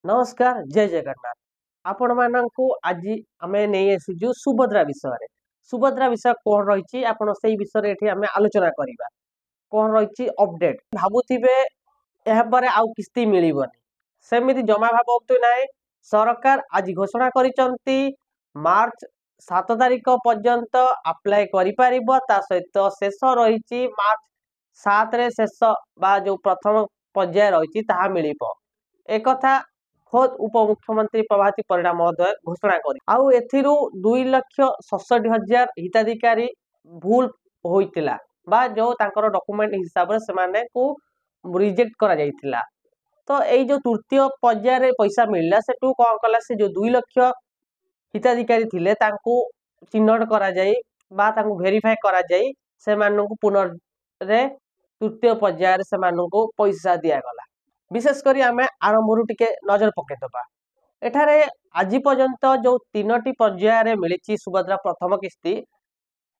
नमस्कार जय जगन्नाथ आपण मानक आज आम नहीं आसु सुभद्रा विषय सुभद्रा विषय कौन रही आपण से विषय आम आलोचना करवा कौन रही अपडेट भावुवे यापर आउ किस्ती मिलबनी सेमती जमा भावतु ना सरकार आज घोषणा कर मार्च 7 तारिख पर्यंत अप्लाई कर सहित शेष रही मार्च 7 रे शेष बा जो प्रथम पर्याय रही मिल एक खोद उपमुख्यमंत्री प्रभाती परिणा महोदय घोषणा कर 2,67,000 हिताधिकारी भूल होइतिला बा जो तांकर डॉक्यूमेंट हिसाब से को रिजेक्ट करा जाइतिला तो यही जो तृतीय पर्याय पैसा मिलला से कौन कला से जो 2 लाख हिताधिकारी थिले तांको चिन्हट करा जाई बा तांको वेरीफाई करा जाई से माननको पुनर्रे तृतीय पर्याय से माननको पैसा दिया गला विशेषकर आम आरंभ टिके नजर पकईदबा एठारे आज पर्यंत जो 3टी पर्याय मिली सुभद्रा प्रथम किस्ती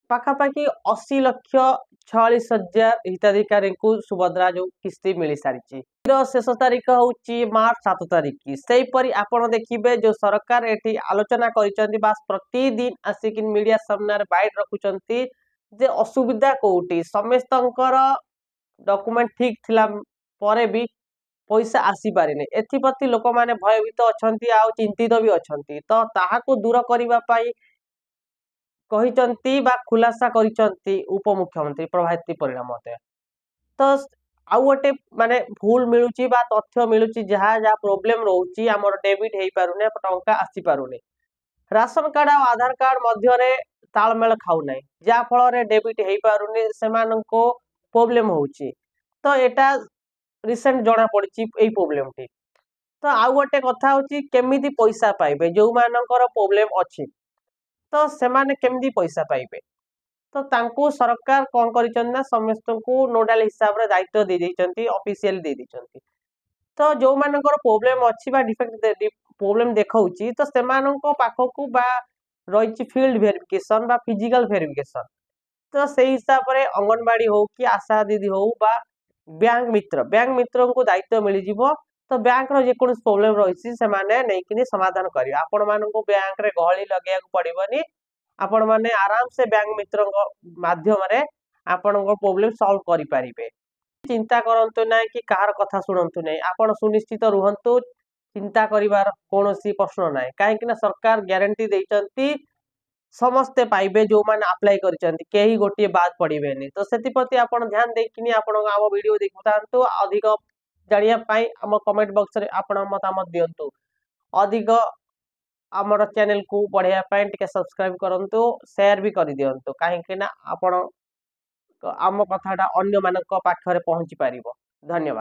पाखापाखि 80,46,000 हिताधिकारी को सुभद्रा जो किस्ती मिल सारी शेष तारीख हूँ मार्च 7 तारिख सेपरी आपण देखिए जो सरकार ये आलोचना कर प्रतिदिन आसिक मीडिया सामने बाइट रखुंट जे असुविधा कौटी समस्त डॉक्यूमेंट ठीक थिला परे भी पैसा आसी पारिने एथिप्रति लोक माने भयभीत अछंती आ चिंतित भी अछंती तो ताहाको दूर करिबा पाई कहिचंती बा खुलासा करिचंती उपमुख्यमंत्री प्रभाती परिणा महोदय तो आउ गोटे माने भूल मिलुची बा तथ्य मिलुची जहा जहा प्रॉब्लम रहउची हमर डेबिट हेई पारुने टंका आसी पारुने राशन कार्ड और आधार कार्ड मध्य रे तालमेल खाउ नै जा फल रे डेबिट हेई पारुने सेमानको प्रॉब्लम होउची तो एटा रिसेंट जना पड़ी प्रॉब्लम टी तो आउ गोटे कथा होची केमिति पैसा पाइबे जो मानकर प्रॉब्लम अछि तो सेमाने केमिति पैसा पाइबे तो तांको सरकार कौन करिचन समस्त को नोडाल हिसाब रे दायित्व दे दैचंती ऑफिशियल दे दैचंती तो जो मानकर प्रॉब्लम अछि बा डिफेक्ट प्रॉब्लम देखाउची तो सेमानको पाखकू बा रही फील्ड वेरिफिकेशन बा फिजिकल वेरिफिकेशन तो से हिसाब रे अंगनवाड़ी हो कि आशा दीदी हो बा बैंक मित्र को दायित्व मिल जिवो तो बैंक रो जे कोन प्रॉब्लम रही से माने नै किनी समाधान करियो आपण मानको बैंक रे गहली लगेया पड़िबनी आपण माने आराम से बैंक मित्र माध्यम रे आपण प्रॉब्लम सॉल्व करि परिबे चिंता करंतु नै कि कार कथा सुनंतु नै आपण सुनिश्चित रुहंतु चिंता करिवार कोनोसी प्रश्न नै काहे कि सरकार गारंटी दैचंती समस्ते पाइबे जो माने अप्लाई करिसंती केही गोटे बात पड़िबेनी तो सेतिप्रति आपण ध्यान देकिनी आपण आम वीडियो देखुतांतु अधिक जानिया पाई आम कमेंट बॉक्स रे आपण मतामत दियंतु अधिक आमर चैनल को बढ़िया पाई टिके सब्सक्राइब करंतु शेयर भी कर दियंतु काहे कि ना आपण आम कथाटा अन्य मानक पाखरे पहुंची पारिबो धन्यवाद।